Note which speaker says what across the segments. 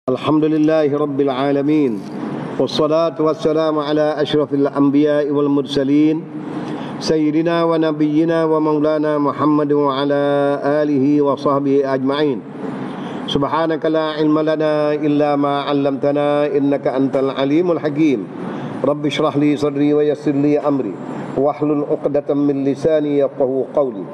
Speaker 1: Alhamdulillahi Rabbil Alamin. Wassalatu wassalamu ala ashrafil anbiya'i wal mursalin Sayyidina wa nabiyyina wa maulana Muhammad wa ala alihi wa sahbihi ajma'in. Subhanaka la ilma lana illa ma 'allamtana innaka antal alimul hakim. Rabbi shrah li sadri wa yassir li amri wahlul 'uqdatam min lisani yafqahu qawli.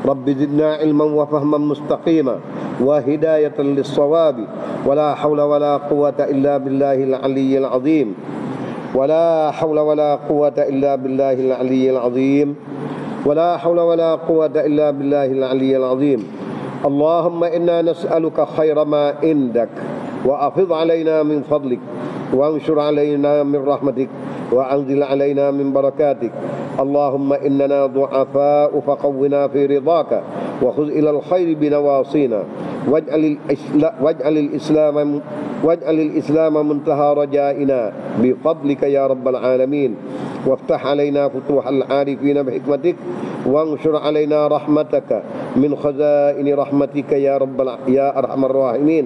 Speaker 1: Rabbi zidna ilman wa fahman mustaqima wa hidayatan lis-shawabi wa la hawla wa la quwwata illa billahil aliyyil azim. ولا حول ولا قوة إلا بالله العلي العظيم ولا حول ولا قوة إلا بالله العلي العظيم. اللهم إنا نسألك خير ما عندك وأفض علينا من فضلك وانشر علينا من رحمتك وأنزل علينا من بركاتك. اللهم إننا ضعفاء فقونا في رضاك وخذ إلى الخير بنواصينا واجعل الإسلام منتهى رجائنا بفضلك يا رب العالمين. وافتح علينا فتوح العارفين بحكمتك وانشر علينا رحمتك من خزائن رحمتك يا أرحم الراحمين.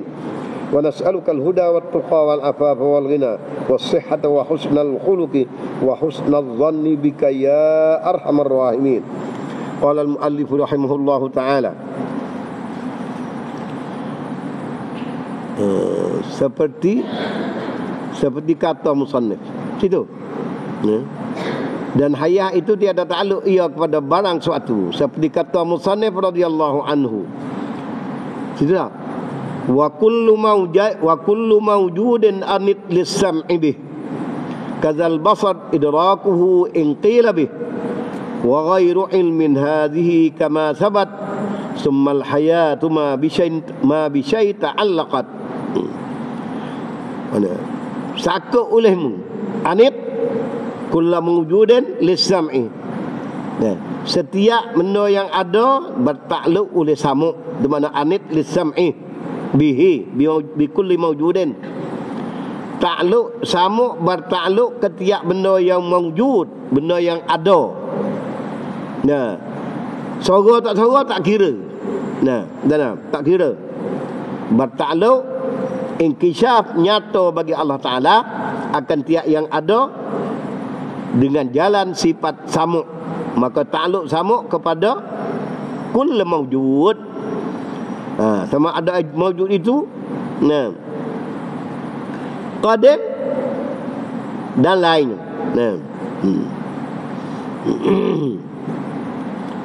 Speaker 1: ونسألك الهدى والتقى والعفاف والغنى والصحة وحسن الخلق وحسن الظن بك يا أرحم الراحمين. قال المؤلف رحمه الله تعالى seperti kata musannif situ, dan hayah itu tiada takluk ia kepada barang suatu, seperti kata musannif radhiyallahu anhu situ tak? Wa kullu mawjudin anit lis-sam'i bih kadzal basar idrakuhu in qila bih wa ghairu ilmin hadhihi kama thabat summa al-hayatu ma bi syai' ta'allaqat. Saka olehmu anit kullu mawjudin lis-sam'i, setiap benda yang ada bertakluk oleh samuk, di mana anit lis-sam'i bihi bi kulli mawjudin, takluk samuk bertakluk ke tiap benda yang mawjud, benda yang ada. Suara tak suara tak kira. Tak kira. Bertakluk inkishaf nyata bagi Allah Ta'ala akan tiap yang ada dengan jalan sifat samuk, maka takluk samuk kepada kullu mawjud. Sama ada mawjud itu qadim dan lain.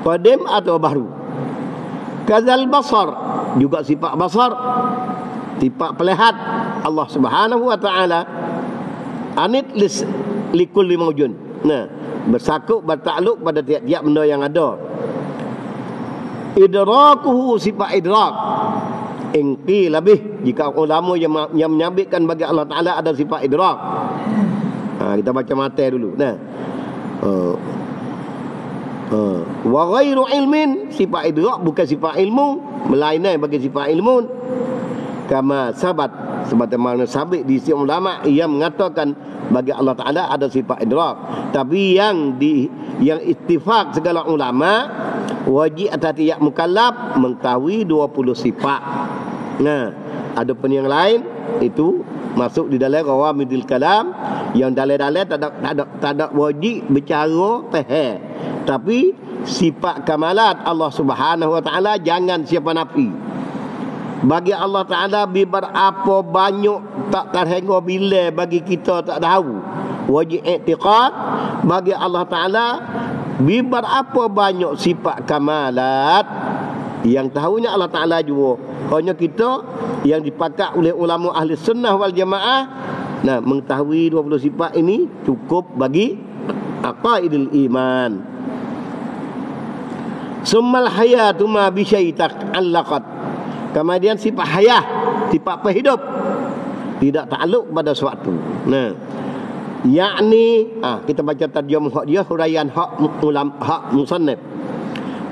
Speaker 1: Qadim atau baru. Kadzal basar, juga sifat basar, sifat pelihat Allah Subhanahu wa taala anit likulli mawjud. Bersakuk bertakluk pada tiap-tiap benda yang ada. Idrakuhu, sifat idrak, ingqi lebih, jika ulama yang menyabitkan bagi Allah Ta'ala ada sifat idrak. Kita baca mata dulu. Wa ghairu ilmin, sifat idrak bukan sifat ilmu, melainkan bagi sifat ilmu. Kama sabat, sebagaimana sabit di sisi ulama yang mengatakan bagi Allah Ta'ala ada sifat idrak. Tapi yang ittifaq segala ulama, wajib atas tiap mukallaf mengetahui 20 sifat. Adapun yang lain itu masuk di dalam rawamidil kalam, yang dalil-dalil tak ada wajib bercara faham. Tapi sifat kamalat Allah Subhanahu wa taala jangan siapa nafi. Bagi Allah Ta'ala berapa banyak tak terhingga bila bagi kita tak tahu. Wajib i'tiqad bagi Allah Ta'ala berapa banyak sifat kamalat yang tahunya Allah Ta'ala juga. Hanya kita yang dipakat oleh ulama ahli sunnah wal jamaah mengetahui 20 sifat ini cukup bagi aqaidul iman. Summal hayatu ma bi syai' ta'allaqat, kemudian sifat hayah, sifat perhidup, tidak takluk pada suatu. Yakni kita baca terjemah hak dia, huraian hak musannif.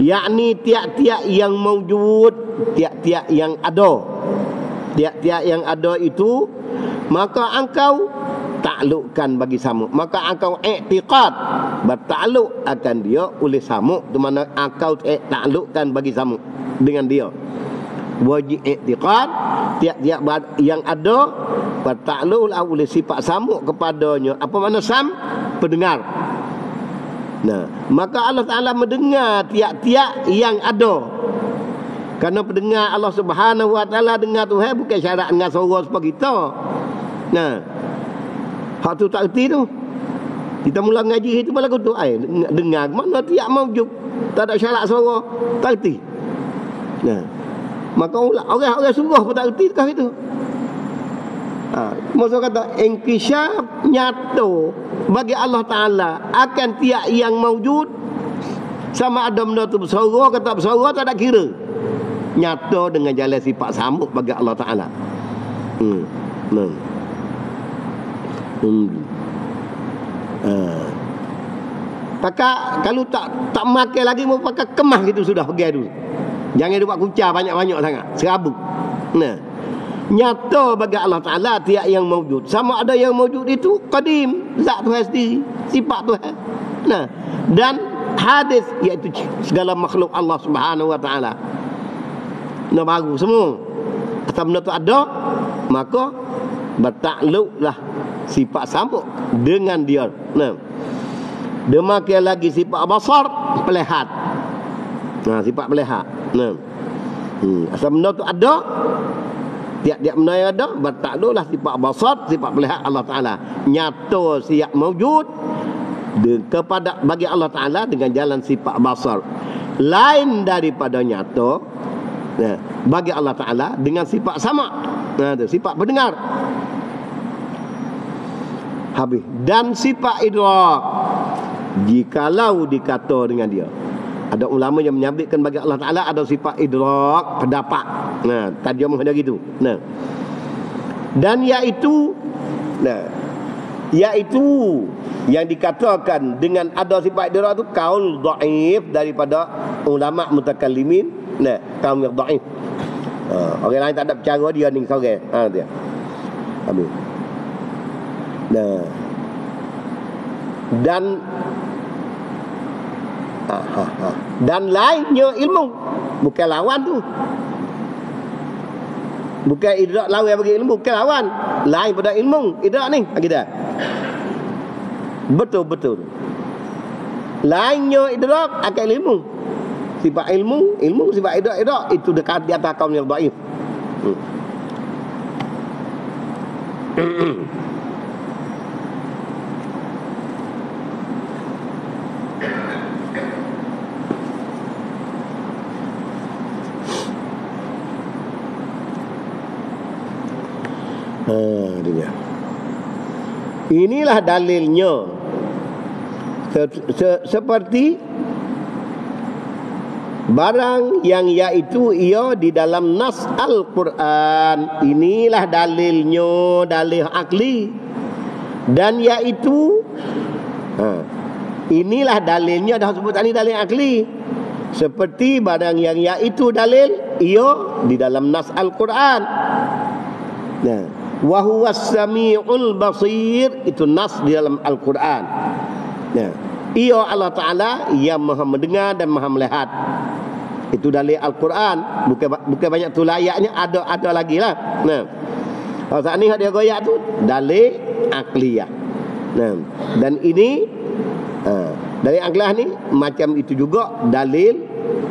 Speaker 1: Yakni tiap-tiap yang mawjud, tiap-tiap yang ada, tiap-tiap yang ada itu maka engkau taklukkan bagi samuk, maka engkau i'tiqad bertakluk akan dia oleh samuk, di mana engkau taklukkan bagi samuk dengan dia. wajib i'tiqad tiap-tiap yang ada wa ta'lul oleh sifat samuk kepadanya. Apa makna sam? Pendengar. Nah, maka Allah Ta'ala mendengar tiap-tiap yang ada. Kerana pendengar Allah Subhanahu Wa Ta'ala dengar Tuhan bukan syarat dengan suara seperti kita. Nah, hak tu tak erti tu. Kita mula ngaji itu malah kutu dengar mana tiap maujud, tak ada syarat suara, tak erti. Nah, maka orang-orang sungguh pun tak erti kah itu. Maksud kata inkishaf nyata bagi Allah Ta'ala akan tiap yang maujud, sama ada benda tu bersuara kata bersuara tak ada kira, nyata dengan jalan sifat samuk bagi Allah Ta'ala. Pakai kalau tak makan lagi mau pakai kemah gitu sudah pergi dulu. Jangan dia buat kucar banyak-banyak sangat, serabut. Nah, nyata bagi Allah Ta'ala tiap yang mawjud, sama ada yang mawjud itu qadim, zat Tuhan sendiri, sifat Tuhan. Nah, dan hadis iaitu segala makhluk Allah Subhanahu Wa Ta'ala. Nah, baru semua asal benda tu ada, maka bertakluklah sifat sambuk dengan dia. Nah, demikian lagi sifat basar, melihat. Nah, sifat melihat. Nah, asal benda tu ada, tiap-tiap benda yang ada bertakluklah sifat basar, sifat melihat Allah Ta'ala. Nyata siap mawjud kepada bagi Allah Ta'ala dengan jalan sifat basar. Lain daripada nyata bagi Allah Ta'ala dengan sifat sama. Nah, sifat pendengar. Habis. Dan sifat idrak, jikalau dikata dengan dia, ada ulama yang menyabitkan bagi Allah Ta'ala ada sifat idrak, pendapat. Nah, terjemah dia gitu. Nah, dan iaitu yang dikatakan dengan ada sifat idrak itu kaul dhaif daripada ulama mutakallimin. Nah, kaum yang dhaif. Orang lain tak ada percaya dia ni seorang. Dia. Habis. Nah, dan lainnya ilmu, bukan lawan tu, bukan idrak lawan bagi ilmu, bukan lawan, lain pada ilmu idrak ni kita betul lainnya idrak akan ilmu, sifat ilmu sifat idrak itu dekat di atas kaum yang dhaif. Inilah dalilnya. Seperti barang yang iaitu ia di dalam nas Al-Quran. Inilah dalilnya, dalil akli. Dan iaitu inilah dalilnya, dah sebut tadi dalil akli. Seperti barang yang iaitu dalil ia di dalam nas Al-Quran. Nah, wa huwas samiul basir, itu nas di dalam Al-Quran. Nah, ia Allah Ta'ala yang maha mendengar dan maha melihat. Itu dalil Al-Quran. Bukan banyak tu layaknya, ada lagi lah. Nah, kalau saat ni dia goyak tu dalil akliyah. Nah, dan ini dalil akliyah ni macam itu juga dalil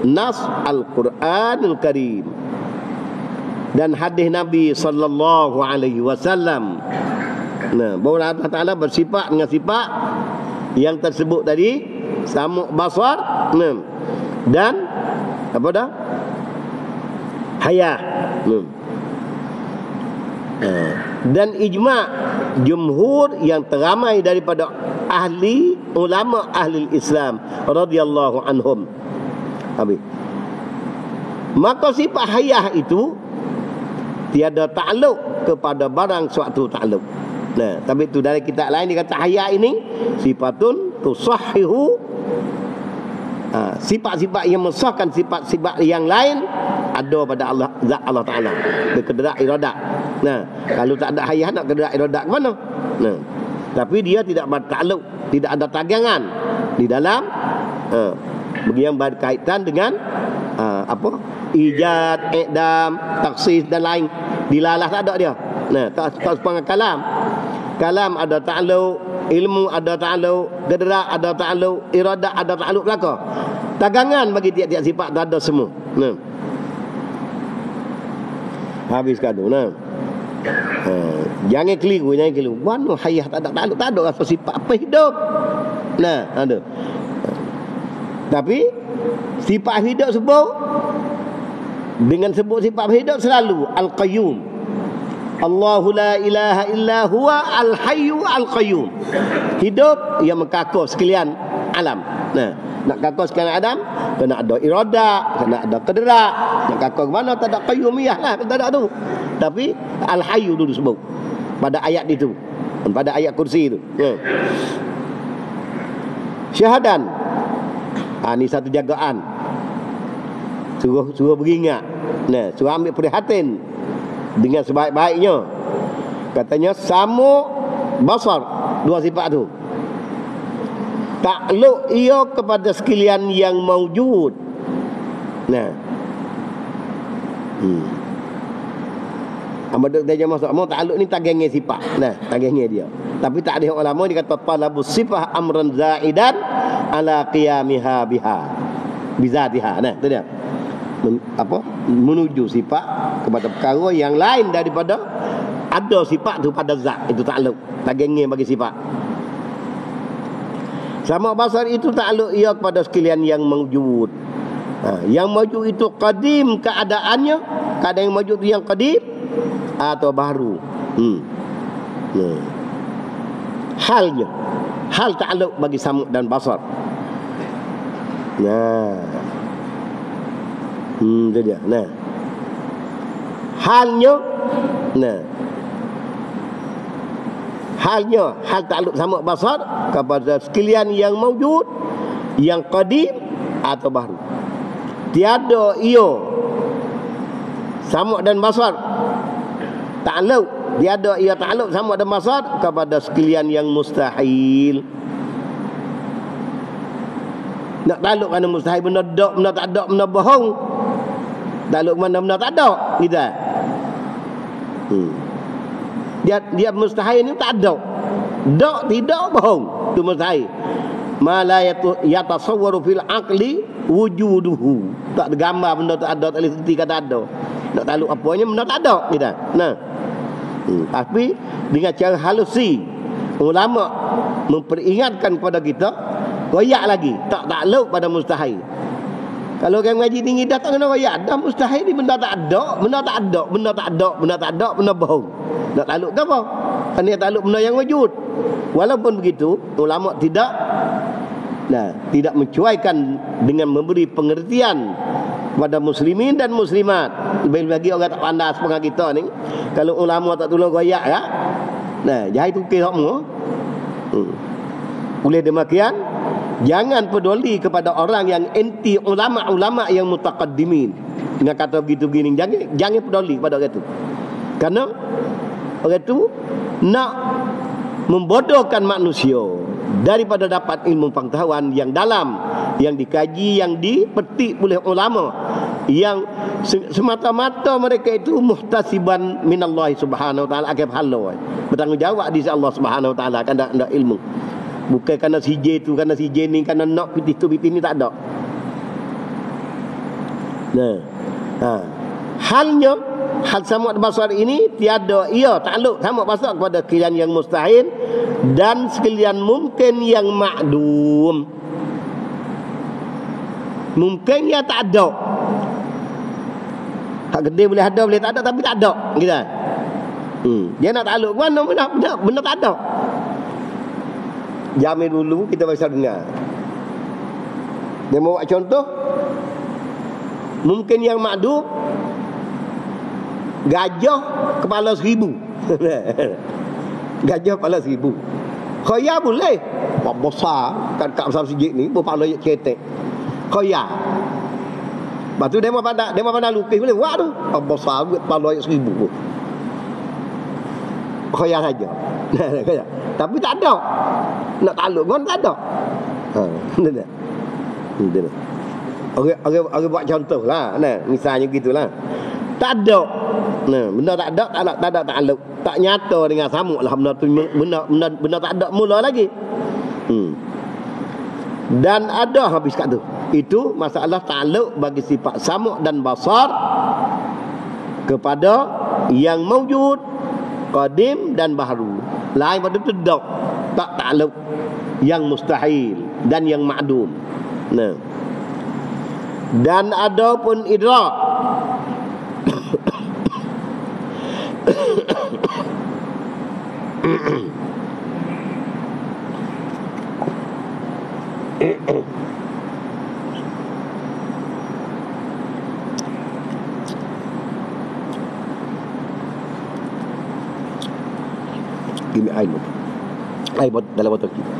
Speaker 1: nas Al-Quranul Karim dan hadis Nabi sallallahu alaihi wasallam. Nah, bahawa Allah Ta'ala bersifat dengan sifat yang tersebut tadi, samuk basar, dan apa dah? Hayah. Dan ijma' jumhur yang teramai daripada ahli ulama ahli Islam radhiyallahu anhum. Habis. Maka sifat hayah itu tiada takluk kepada barang suatu takluk. Nah, tapi itu dari kitab lain dia kata hayah ini sifatun tusahhihu, sifat-sifat yang mensahkan sifat-sifat yang lain ada pada Allah, zat Allah Ta'ala, berkedrak iradat. Nah, kalau tak ada hayah nak kedrak iradat ke mana? Nah, tapi dia tidak bertakluk, tidak ada tagangan di dalam yang berkaitan dengan apa? Ijad, i'dam, taksis dan lain. Dilalah tak ada dia. Nah, tak sepanjang kalam. Kalam ada ta'alluq, ilmu ada ta'alluq, gedera ada ta'alluq, iradah ada ta'alluq belaka. Tagangan bagi tiap-tiap sifat tak ada semua. Nah. Habis kadu. Nah. Jangan keliru, jangan keliru. Mana hayah tak ada ta'alluq, tak ada rasa sifat apa hidup. Nah, ada. Tapi sifat hidup sebut dengan sebut sifat hidup selalu Al-Qayyum. Allahu la ilaha illa huwa al-hayyu al-qayyum. Hidup yang mengkakuh sekalian alam. Nah, nak kakuh sekalian alam, kena ada iradah, kena ada qadra. Nak kakuh ke mana tak ada qayyumiyah lah, tak ada tu. Tapi al-hayyu dulu sebut pada ayat itu, pada ayat kursi itu. Syahadan. Ni satu jagaan. Suruh beringat. Nah, suruh ambil perhatian dengan sebaik-baiknya. Katanya sama basar, dua sifat tu. Takluk ia kepada sekalian yang maujud. Nah. Amaduk dia masuk mau takluk ni tagengnya sifat. Nah, tagengnya dia. Tapi tak ada ulama dia kata talabus sifah amran zaidan ala qiyamiha biha. Bizatiha. Nah, tu dia. Menuju sifat kepada perkara yang lain daripada ada sifat tu pada zat. Itu takluk, tagengnya bagi sifat. Sama basar itu takluk ia kepada sekalian yang mawjud. Yang mawjud itu qadim keadaannya, keadaan yang mawjud itu yang qadim atau baru. Halnya, hal takluk bagi samud dan basar. Nah, itu dia. Nah, halnya, hal takluk samud basar kepada sekalian yang mawjud, yang qadim atau baru. Tiada ia samud dan basar takluk, tiada ia takluk samud dan basar kepada sekalian yang mustahil. Nak takluk kerana mustahil, benda dak, benda tak ada, benda bohong. Takluk mana benda tak ada, kita. Dia mustahil ni tak ada. Dak tidak bohong, tu mustahil. Ma la yatasawwaru fil aqli wujuduhu. Tak ada gambar benda tak ada, tak boleh reti kata ada. Nak takluk apanya benda tak ada, kita. Nah. Tapi dengan cara halusi ulama memperingatkan kepada kita, royak lagi, tak takluk pada mustahil. Kalau orang mengaji tinggi dah tak kena royak, dah mustahil ni benda tak ada, benda tak ada, benda tak ada, benda tak ada, benda bohong. Nak takluk ke apa? Kerana takluk benda yang wujud. Walaupun begitu, ulama tidak mencuaikan dengan memberi pengertian kepada muslimin dan muslimat. Lebih lagi orang tak pandai sepengah kita ni, kalau ulama tak tolong royak ya. Nah, jahil tu kira semua. Oleh demikian, jangan peduli kepada orang yang anti ulama-ulama yang mutaqaddimin. Dengan kata begitu begini, jangan peduli kepada orang itu. Karena orang itu nak membodohkan manusia daripada dapat ilmu pengetahuan yang dalam, yang dikaji, yang dipetik oleh ulama, yang semata-mata mereka itu muhtasiban minallahi subhanahu wa ta'ala, akan pahala, bertanggungjawab di sisi Allah subhanahu wa ta'ala, kan ada ilmu. Bukan kerana si J tu, kerana si J ni, kerana nak pitih tu pitih ni, tak ada. Nah, halnya hal samud basar ini tiada ia takluk samud basar kepada sekalian yang mustahil dan sekalian mungkin yang ma'dum. Mungkin ya tak ada. Hak gede boleh ada, boleh tak ada, tapi tak ada kita. Dia nak takluk mana benda tak ada. Jamin dulu kita bisa dengar. Dia mau buat contoh. Mungkin yang ma'dum, gajah kepala 1000. Gajah kepala 1000. Khoya boleh. Apa besar kan kat besar sikit ni, berpala cetek. Khoya. Lepas tu dia mau pandang lukis boleh buat tu. Apa besar kepala 1000 pun. Khoya saja. Tapi tak ada. Nak takluk pun tak ada. Dia. Orang buat contoh lah, nah, misalnya gitulah. Tak ada. Nah, benda tak ada takluk. Tak nyata dengan samuk lah benda tu, benda tak ada mula lagi. Dan ada habis kat tu. Itu masalah takluk bagi sifat samuk dan basar kepada yang mawjud, qadim dan baharu. Lain pada tu tak takluk yang mustahil dan yang ma'dum. Nah. Dan ada pun idrak. Give me air dalam botol kita.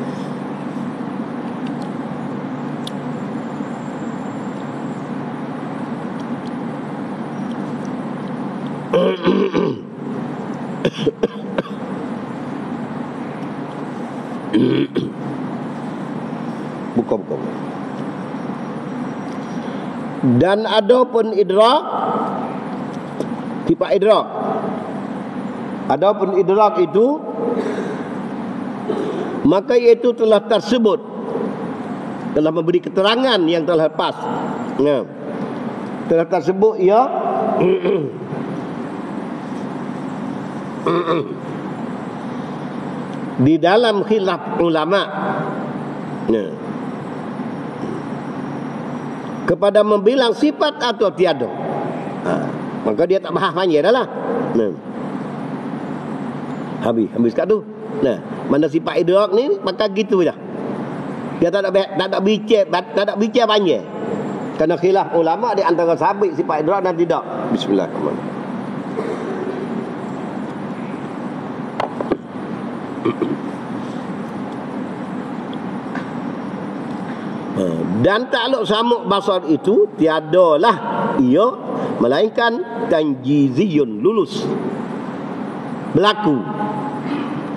Speaker 1: Buka. Dan ada pun idrak, sifat idrak. Ada pun idrak itu, maka iaitu telah tersebut, telah memberi keterangan yang telah lepas. Ya. Telah tersebut ia di dalam khilaf ulama, ya, kepada membilang sifat atau tiada. Maka dia tak bahas panjang dah lah. Habis kat tu. Nah, mana sifat idrak ni maka gitu dah. Dia tak ada bicara panjang. Kerana khilaf ulama di antara sabit sifat idrak dan tidak. Bismillahirrahmanirrahim. Dan takluk samuk basar itu tiadalah ia melainkan tanjiziyun, lulus, berlaku.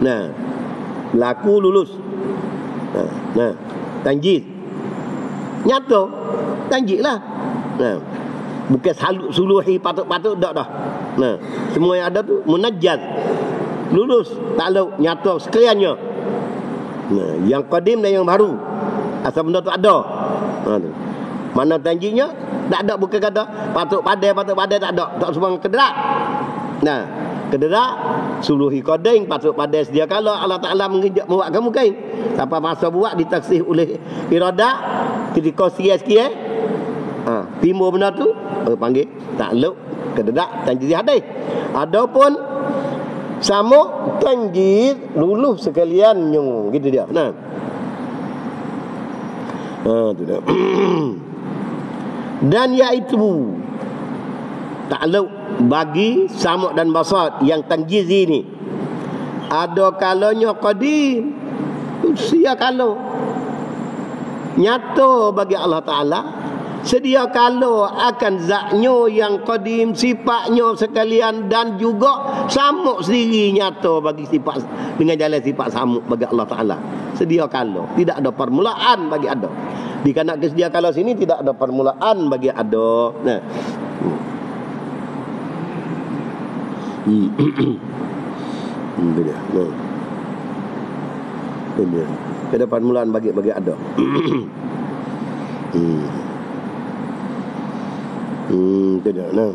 Speaker 1: Nah, berlaku lulus. Nah, tanjiz nyata, tanjiz lah. Nah, bukan suluhi patut-patut dak dah. Nah, semua yang ada tu munajjaz, lulus, takluk nyata sekaliannya. Nah, yang qadim dan yang baru, asal benda tu ada. Mana tanjiznya tak ada, bukan kata patut padai tak ada, tak semua kederak. Nah, kederak suluhi qadim, patut padai sedia kala Allah Taala membuat kamu kain. Sampai masa buat ditaksih oleh iradah, ketika sikit-sikit timbul benda tu panggil takluk, kederak, tanjiz hadis. Adapun samuk, tanjiz luluh sekaliannya, gitu dia. Nah, tu dah. Dan iaitu takluk bagi samuk dan basar yang tanjizi ni, ada kalanya qadim, sedia kala nyata bagi Allah Ta'ala, sedia kala akan zatnya yang qadim, sifatnya sekalian, dan juga samuk sendiri nyata bagi sifat, dengan jalan sifat samuk bagi Allah Ta'ala. Sedia kala, tidak ada permulaan bagi ada. Di kanak kesedia kala sini tidak ada permulaan bagi ada. Nah, dia. Dia. Ada permulaan bagi ada. Tidak. Nah,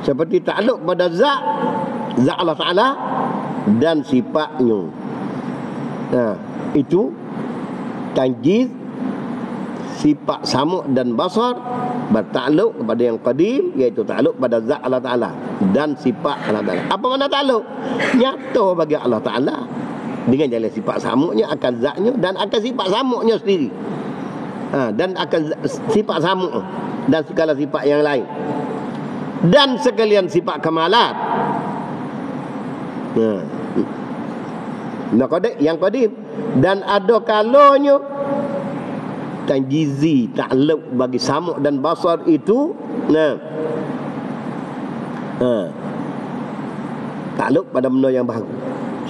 Speaker 1: seperti takluk pada zat Allah Ta'ala dan sifatnya. Nah, itu tanjiz sifat samuk dan basar bertakluk kepada yang qadim, iaitu takluk pada zat Allah Ta'ala dan sifat Allah Ta'ala. Apa makna takluk? Nyata bagi Allah Ta'ala dengan jalan sifat samuknya akan zatnya dan akan sifat samuknya sendiri, dan akan sifat samuk dan segala sifat yang lain, dan sekalian sifat kamalat. Yang qadim. Dan ada kalanya tanjizi, takluk bagi samuk dan basar itu, takluk pada benda yang baru,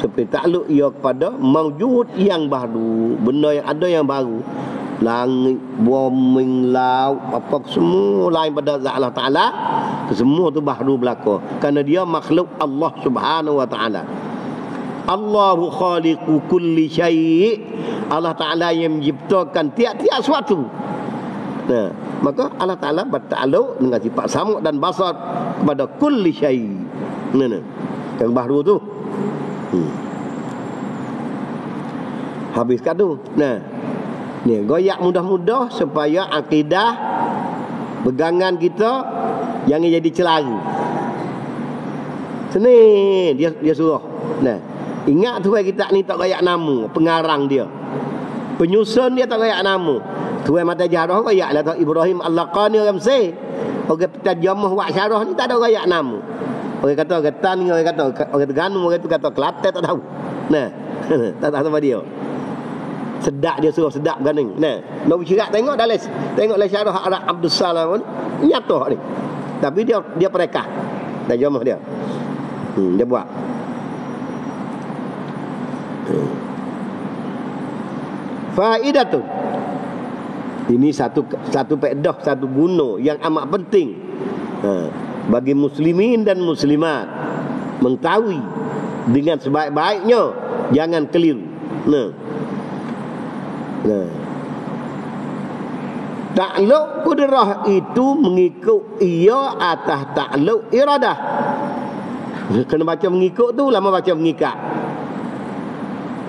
Speaker 1: seperti takluk ia kepada mawjud yang baru, benda yang ada yang baru. langit, bumi, laut, apa semua lain pada zat Allah Ta'ala, semua tu baru berlaku kerana dia makhluk Allah Subhanahu wa Ta'ala. Allahu khaliqu kulli syai', Allah Ta'ala yang menciptakan tiap-tiap sesuatu. Nah, maka Allah Ta'ala bertakluk dengan sifat samuk dan basar kepada kulli syai'. Nah, yang baru tu. Habiskan tu. Nah, ni goyak mudah-mudah supaya akidah pegangan kita jangan jadi celaru. Sini dia suruh. Nah, ingat tu kita ni tak goyak nama pengarang dia. Penyusun dia tak goyak nama. Tuan mata jarah goyak lah Ibrahim Al-Laqani orang Mesir. Orang penterjemah buat syarah ni tak ada goyak nama. Orang kata Ketan, orang kata orang Terengganu, orang tu kata Kelantan, tak tahu. Nah, tak tahu sama dia. Sedap dia suruh sedap ganing. Nah, nak bercerak tengok dah les. Tengoklah syarah Arab Abdul Salam pun nyata ni. Tapi dia perekah. Terjemah dia. Dia buat. Faidatun. Ini satu faedah, satu guna yang amat penting bagi muslimin dan muslimat mengetahui dengan sebaik-baiknya, jangan keliru. Takluk kudrah itu mengikut ia atas takluk iradah. Kena baca mengikut tu, lama baca mengikat.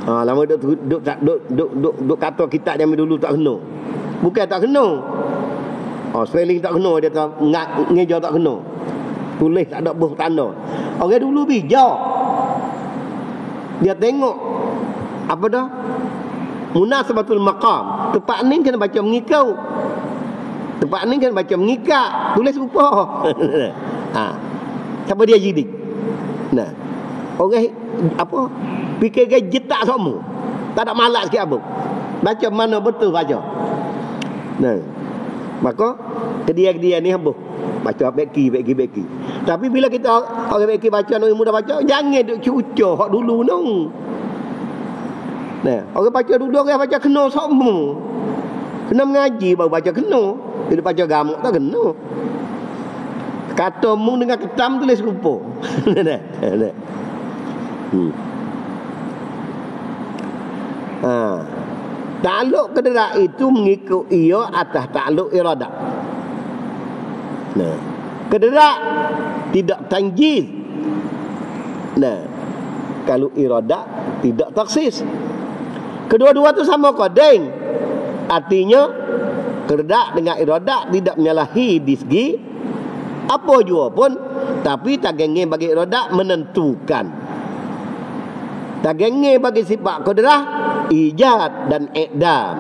Speaker 1: Lama duk kata kitab zaman dulu tak kena. Bukan tak kena. Spelling tak kena, dia tak ngeja tak kena. Tulis tak ada buh tanda. Orang dulu bijak. Dia tengok apa dah? Munasabatul maqam. Tempat ni kena baca mengikut. Tempat ni kena baca mengikat. Tulis rupa. Siapa dia jadi? Nah, orang apa? Fikir jetak semua. Tak ada malak sikit apa. Baca mana betul baca. Nah, maka kedia-kedia ni habis. Baca beki. Tapi bila kita orang beki baca, orang muda baca, jangan duk cucuk hak dulu nong. Nah, orang baca dulu, orang baca kena semua. Kena mengaji baru baca kena. Bila baca gamuk tak kena. Kata mu dengan ketam tulis rupa. Takluk kederak itu mengikut ia atas takluk iradah. Nah, kederak tidak tanjiz. Nah, kalau iradah tidak taksis. Kedua-dua tu sama kodeng. Artinya kederak dengan iradah tidak menyalahi di segi apa jua pun, tapi tagenge bagi iradah menentukan. Tagenge bagi sifat kudrah ijad dan iqdam.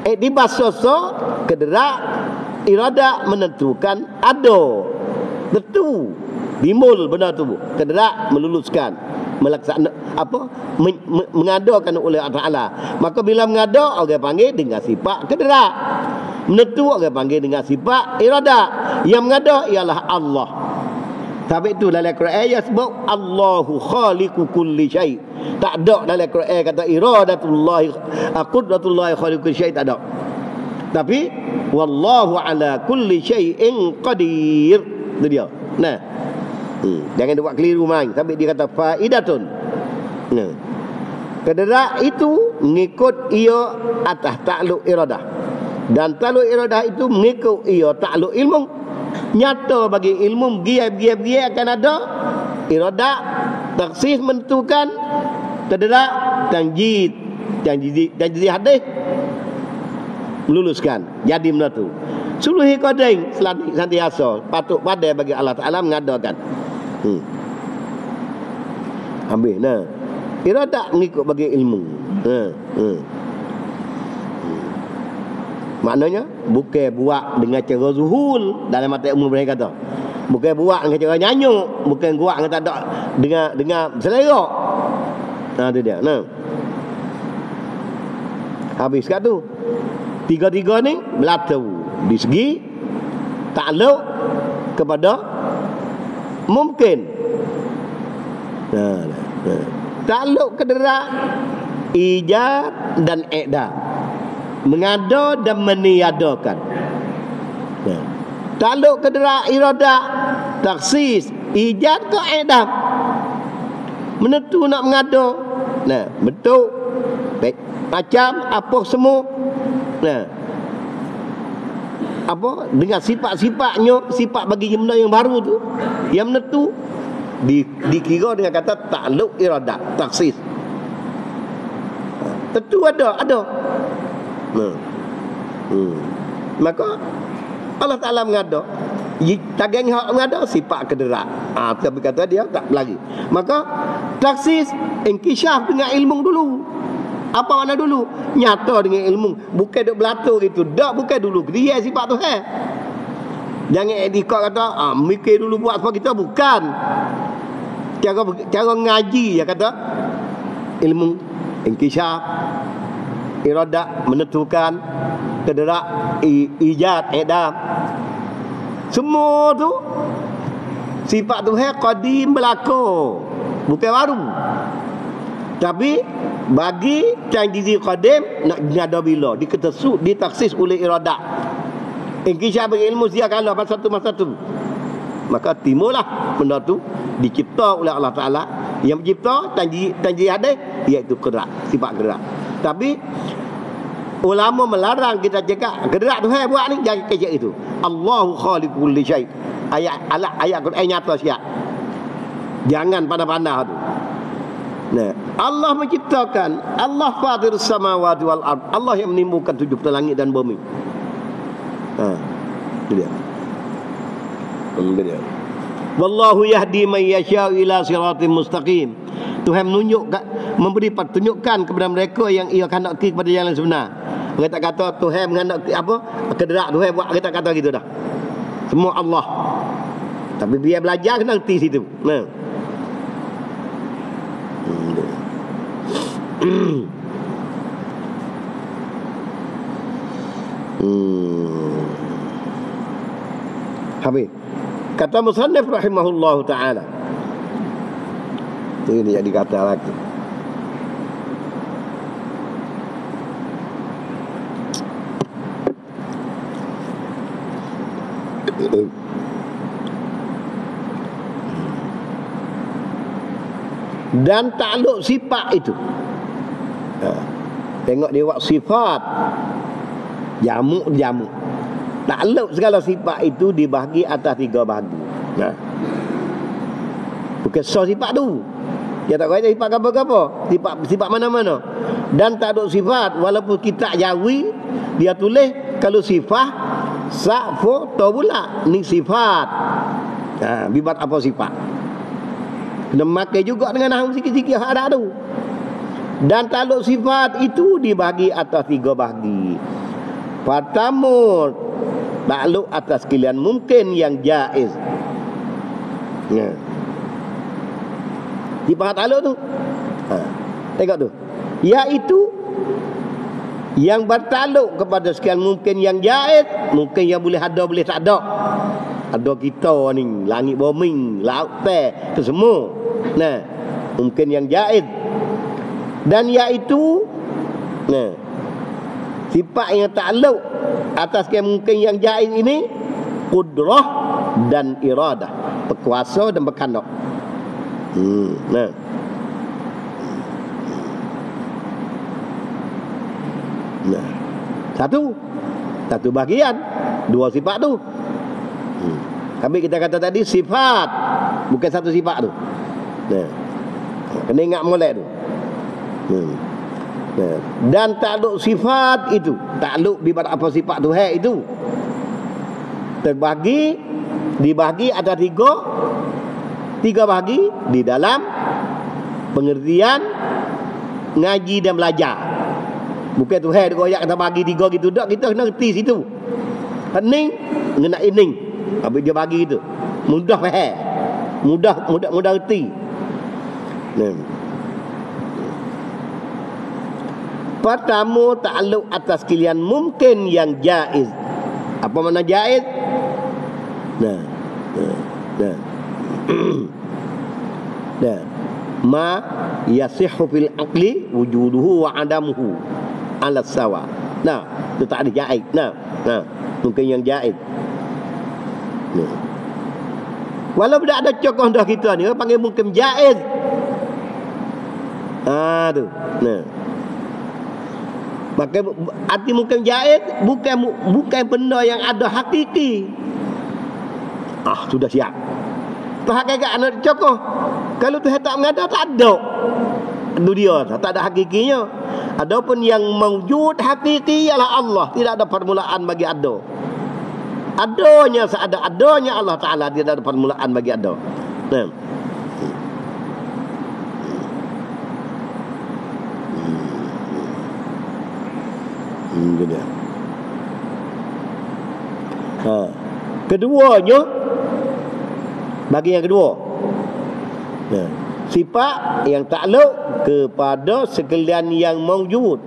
Speaker 1: Iktibar sosok kederak iradah menentukan ada. Betul. Bimul benda tu. Kederak meluluskan, melaksanakan apa? Mengadakan oleh Allah Taala. Maka bila mengada, orang panggil dengan sifat kederak. Menentu orang panggil dengan sifat iradah. Yang mengada ialah Allah. Tapi itu dalam Quran ya sebut Allahu khaliqu kulli syai'. Tak ada dalam Quran kata iradatullah, qudratullahi khaliqu syai', tak ada. Tapi wallahu ala kulli syai'in qadir. Itu dia. Nah. Jangan buat keliru main. Sampai dia kata faidatun. Nah. Kederak itu mengikut ia atas takluk iradah. Dan takluk iradah itu mengikut ia takluk ilmu. Nyata bagi ilmu giai akan ada iradah taksis menentukan kederak tanjid hadis meluluskan jadi benda tu suluhi kodeng sentiasa patut padai bagi Allah Ta'ala mengadakan habis. Nah, iradah mengikut bagi ilmu. Maknanya bukan buat dengan cara zuhul dalam mata ilmu mereka kata. Bukan buat dengan cara nyanyuk, bukan buat dengan tak ada dengan selera. Tu dia. Nah. Habis kat tu. Tiga-tiga ni melatu di segi takluk kepada mungkin. Takluk kederak ijad dan i'dam, mengada dan meniadakan. Takluk kedera iradah, taksis, ijad ke i'dam, menentu nak mengada. Betul. Baik. Macam apa semua. Apa dengan sifat-sifatnya, sifat bagi benda yang baru tu, yang menentu dikira dengan kata takluk iradah, taksis. Tentu ada. Maka Allah Ta'ala mengada, tagang hak mengada sifat kederat. Tapi kata dia tak lagi. Maka taksis inkishaf dengan ilmu dulu. Apa makna dulu? Nyata dengan ilmu, bukan duk belatur gitu. Dak, bukan dulu dia sifat tu. Jangan etikot kata mikir dulu buat apa kita, bukan. Cara ngaji ya kata ilmu inkishaf, iradah menentukan, kederat, ijad, i'dam. Semua tu sifat Tuhan qadim berlaku, bukan baru. Tapi bagi janji qadim nak nyada bila diketesu, ditaksis oleh iradah. Inkishaf ilmu dia kalau masa tu. Maka timbullah benda tu dicipta oleh Allah Ta'ala. Yang mencipta tanji hadis iaitu gerak, sifat gerak. Tapi ulama melarang kita cakap gerak tu buat ni, jangan kecek itu. Allahu khaliqul kulli syai. Ayat Quran nyata siap. Jangan pandai-pandai tu. Allah menciptakan, Allah fatirus samawati wal ard. Allah yang menimbulkan 7 langit dan bumi. Itu dia. Wallahu yahdi man yasha ila siratim mustaqim. Tuhan memberi pertunjukan kepada mereka yang ia kehendaki kepada jalan sebenar. Mereka tak kata Tuhan menghendaki apa, kederak Tuhan buat, kita kata gitu dah. Semua Allah. Tapi biar belajar kena erti situ. Habis. Kata musannif rahimahullahu ta'ala. Ini jadi kata lagi. Dan takluk sifat itu. Tengok dia buat sifat jamuk. Takluk segala sifat itu dibahagi atas 3 bahagi. Bukan sifat tu. Dia tak kata sifat apa-apa. Sifat mana-mana. Dan takluk sifat, walaupun kita jawi, dia tulis kalau sifat sa'fu pula ni sifat. Bibat apa sifat? Kena makai juga dengan nahwu sikit-sikit ada tu. Dan takluk sifat itu dibagi atas 3 bahagi. Pertama, takluk atas sekalian mungkin yang jaiz. Sifat takluk tu. Tengok tu. Iaitu yang bertakluk kepada sekalian mungkin yang jaiz, mungkin yang boleh ada boleh tak ada. Ada kita ni, langit bumi, laut teh, tu semua. Mungkin yang jaiz. Dan iaitu sifat yang takluk atas mungkin yang jaiz ini qudrah dan iradah, berkuasa dan berkehendak. Satu bahagian, 2 sifat tu. Kami kita kata tadi sifat, bukan satu sifat tu. Kena ingat molek tu. Dan takluk sifat itu, takluk bibat apa sifat Tuhan itu dibahagi ada 3 bahagi di dalam pengertian ngaji dan belajar. Bukan Tuhan goyak kata bagi 3 gitu dak, kita kena reti situ. Hening ngena ining. Habis dia bagi gitu. Mudah faham. Mudah reti. Pertama, takluk atas sekalian mungkin yang jaiz. Apa makna jaiz? ma yasihhu fil aqli wujuduhu wa adamuhu ala sawa. Nah, itu tak ada jaiz. Nah, mungkin yang jaiz. Nah. Walau tidak ada contoh dah kita ni, orang panggil mungkin jaiz. Tu. Nah. Maka arti mungkin jaiz bukan benda yang ada hakiki. Sudah siap. Tu hakikat anak cokoh. Kalau Tuhan tak mengada, tak ada. Itu dia, tak ada hakikinya. Adapun yang mewujud hakiki ialah Allah. Tidak ada permulaan bagi ada. Adanya seadanya Allah Ta'ala, tidak ada permulaan bagi ada. Nah. Itu dia. Keduanya, bagi yang kedua, sifat yang takluk kepada sekalian yang mewujud.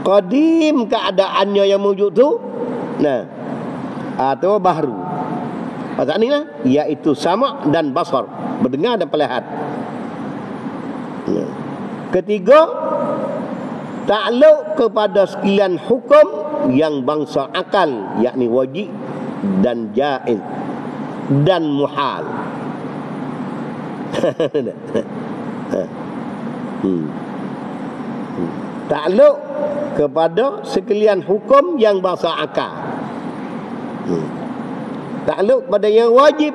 Speaker 1: Qadim keadaannya yang mewujud tu, atau baharu. Pasal ni lah, iaitu sama dan basar, berdengar dan melihat. Ketiga, takluk kepada sekalian hukum yang bangsa akal, yakni wajib dan jaiz dan muhal. Takluk kepada sekalian hukum yang bangsa akal. Takluk pada yang wajib,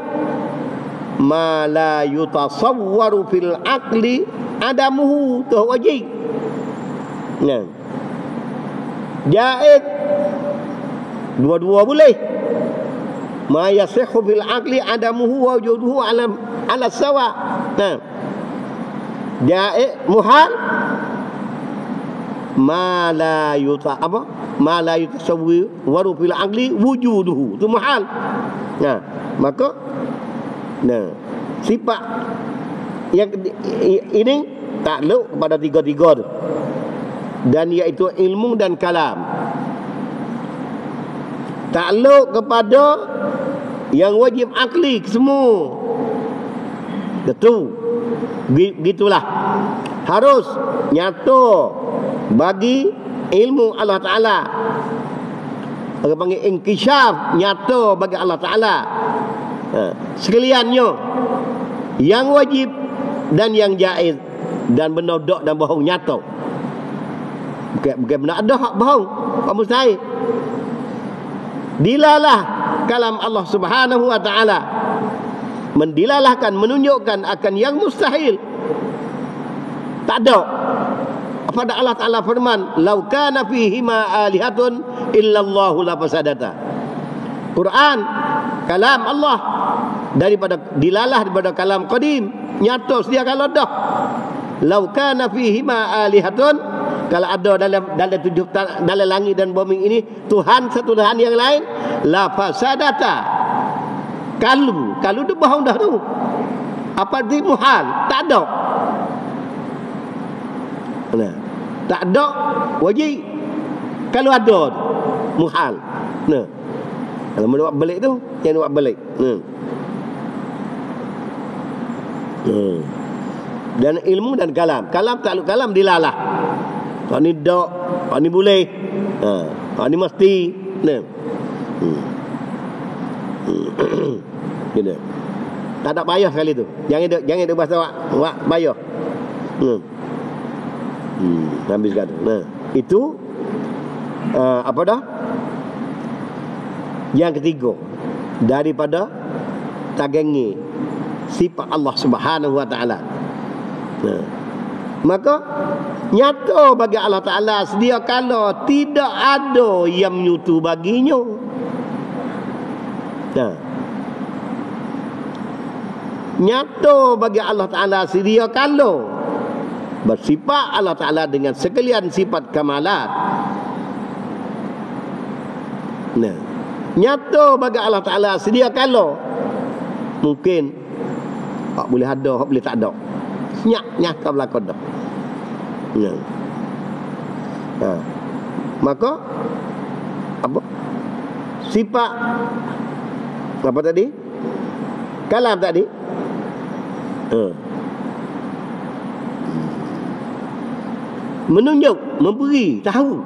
Speaker 1: ma la yutasawwaru fil aqli adamuhu, tu wajib. Jaiz, dua-dua boleh. Ma yasihhu fil aqli adamuhu wa wujuduhu ala sawa. Jaiz, muhal, ma la yutasawwaru fil aqli wujuduhu, tu muhal. Maka sifat yang ini takluk kepada tiga-tiga tu, dan iaitu ilmu dan kalam. Takluk kepada yang wajib akli semua. Betul. Begitulah. Harus nyata bagi ilmu Allah Ta'ala. Orang panggil inkishaf, nyata bagi Allah Ta'ala. Sekaliannya, yang wajib dan yang jaiz, dan benda dok dan bohong nyata. Bukan benda ada hak bohong, hak mustahil. Dilalah kalam Allah Subhanahu wa Ta'ala, mendilalahkan, menunjukkan akan yang mustahil. Tak ada. Pada Allah Ta'ala firman, "Lau kana fihima alihatun illallahu la fasadata." Quran, kalam Allah, dilalah daripada kalam qadim, nyata sedia kalau dah. "Lau kana fihima alihatun", kalau ada dalam langit dan bumi ini Tuhan, satu Tuhan yang lain, la fasadata. Kalau dia bohong dah tu. Apa dia muhal? Tak ada. Tak ada wajib. Kalau ada muhal. Kalau mau buat balik tu, jangan buat balik. Dan ilmu dan kalam. Kalam kalam dilalah. Hak ni dak, hak ni boleh. Hak ni mesti. Gitu. Tak ada payah sekali tu. Jangan ada bahasa awak payah. Habiskan. Itu apa dah? Yang ketiga, daripada tagengi sifat Allah Subhanahu wa Ta'ala. Maka nyata bagi Allah Ta'ala sedia kala tidak ada yang menyutu baginya. Nyata bagi Allah Ta'ala sedia kala bersifat Allah Ta'ala dengan sekalian sifat kamalat. Nyata bagi Allah Ta'ala sedia kala mungkin hak boleh ada, hak boleh tak ada. Nyata berlaku dah. Maka apa? Sifat apa tadi? Kalam tadi. menunjuk, memberi tahu.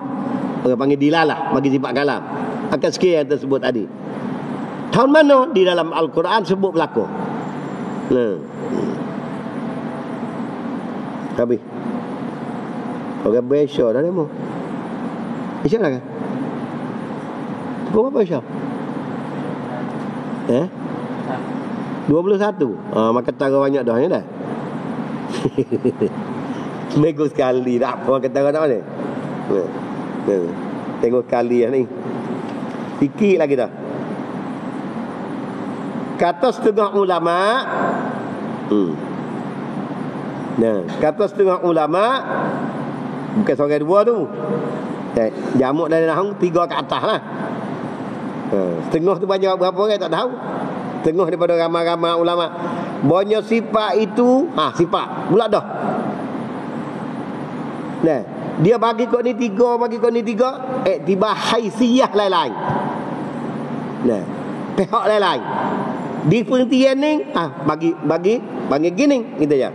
Speaker 1: Orang panggil dilalah bagi sifat kalam. Akan sekian yang tersebut tadi. Tahun mana di dalam Al-Quran sebut berlaku. Nah. Habis. Orang Malaysia dah demo. Isyak lah kan? Tepung apa Isyak? 21. Maka tara banyak dah ya dah. Seminggu sekali tak apa kata tak boleh. Tengok sekali ni. Sikit lagi dah. Kata setengah ulama, kata setengah ulama, bukan seorang dua tu. Jamuk dari nahung 3 ke atas lah. Setengah tu banyak berapa orang tak tahu. Setengah daripada ramai-ramai ulama. Banyak sifat itu, sifat pula dah. Nah, dia bagi kau ni 3, bagi kau ni 3, tiba haisiyah lain-lain. Nah, pihak lain-lain. Di pengertian ni, bagi gini gitu ya.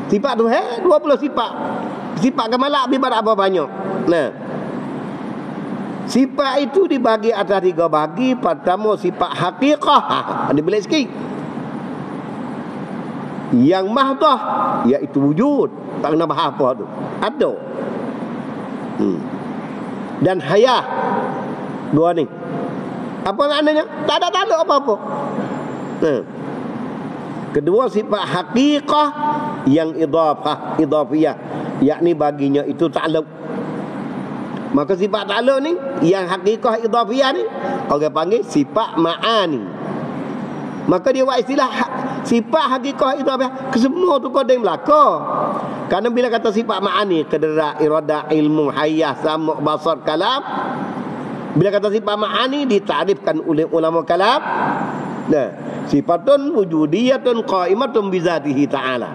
Speaker 1: Sifat tu 20 sifat. Sifat kemalak biar apa banyak. Nah, sifat itu dibagi atas 3 bagi. Pertama sifat hakikah. Ada belik sikit. Yang mahdah, iaitu wujud. Tak kena bahas apa tu. Ada. Dan hayah. 2 ni. Apa maknanya? Tak ada apa-apa. Kedua sifat hakikah yang idhafiyah, yakni baginya itu ta'alluq. Maka sifat ta'alluq ni yang hakikah idhafiyah ni orang panggil sifat ma'ani. Maka dia buat istilah sifat hakikah idhafiyah kesemua tu kodeng belaka. Karena bila kata sifat ma'ani, kedera, irada, ilmu, hayah, sama', basar, kalam. Bila kata sifat ma'ani ditarifkan oleh ulama kalam. Nah, sifatun wujudiyatun qaimatun bizatihi ta'ala.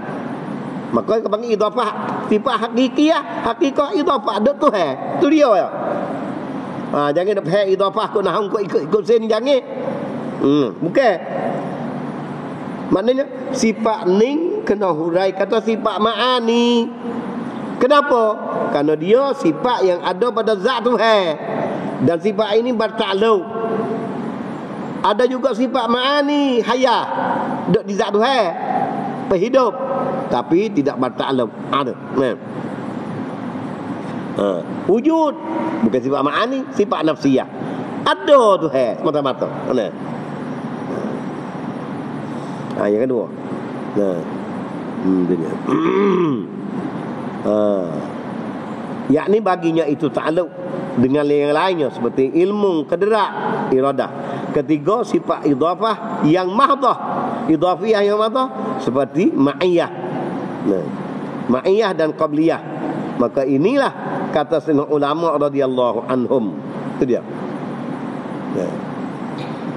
Speaker 1: Maka kita panggil idhafah sifat hakikiyah, hakikah idhafah dak tu tu dia ya. Jangan dak idhafah kau nahung kau ikut sen jangan. Bukan. Maknanya sifat ning kena hurai kata sifat ma'ani. Kenapa? Karena dia sifat yang ada pada zat Tuhan. Dan sifat ini bertakluk. Ada juga sifat ma'ani, hayah, duduk di zat Tuhan, berhidup, tapi tidak bertakluk. Ada. Wujud bukan sifat ma'ani, sifat nafsiyah. Ada Tuhan semata-mata. Yang kedua. Yakni baginya itu takluk dengan yang lainnya seperti ilmu, kedera, iradah. Ketiga sifat idhafah yang mahdah, idhafiyah yang mahdah seperti ma'iyah. Ma'iyah dan qabliyah. Maka inilah kata setengah ulama radhiyallahu anhum. Itu dia.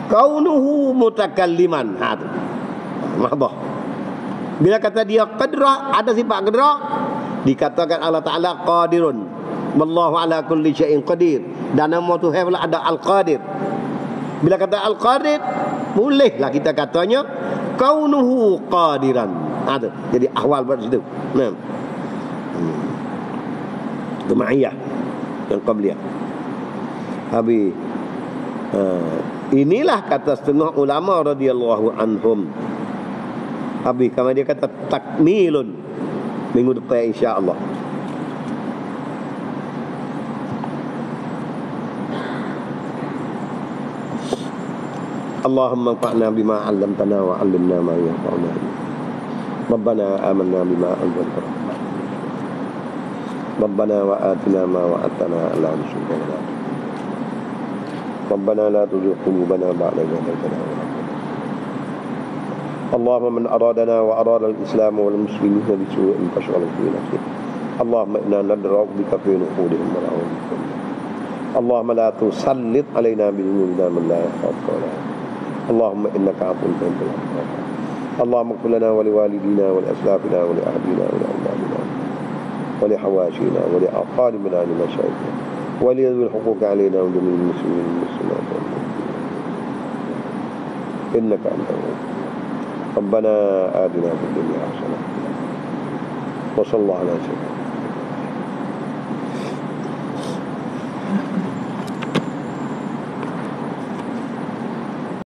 Speaker 1: Kaunuhu mutakalliman. Mahdah. Bila kata dia qadra, ada sifat qadra, dikatakan Allah Ta'ala qadirun. Wallahu ala kulli syai'in qadir. Dan nama Tuhan pula ada al-qadir. Bila kata al-qadir, bolehlah kita katanya kaunuhu qadiran. Jadi ahwal pada situ. Itu ma'iyah yang qabliyah. Habis inilah kata setengah ulama radhiyallahu anhum. Habis kama dia kata takmilun minggu depan insya-Allah. Allahumma anfa'na bima 'allamtana wa 'allimna ma yanfa'una. Rabbana amanna bima anzalta. Rabbana wa atina ma wa'adtana 'ala rusulika. Rabbana la tuzigh qulubana ba'da idh hadaytana. اللهم من أرادنا وأراد الإسلام والمسلمين بسوء فاشغله في نفسه. اللهم إنا ندرأ بك في نحورهم ونعوذ بك. اللهم لا تسلط علينا بذنوبنا من لا يخافك ولا يرحمنا. اللهم إنك عفو تحب العفو. اللهم اغفر لنا ولوالدينا ولأسلافنا ولأهلنا ولأولادنا ولحواشينا ولأقاربنا لمشايخنا ولذوي الحقوق علينا وجميع المسلمين والمسلمات إنك أنت الغفور. ربنا آتنا في الدنيا حسنة وصلى الله على سيدنا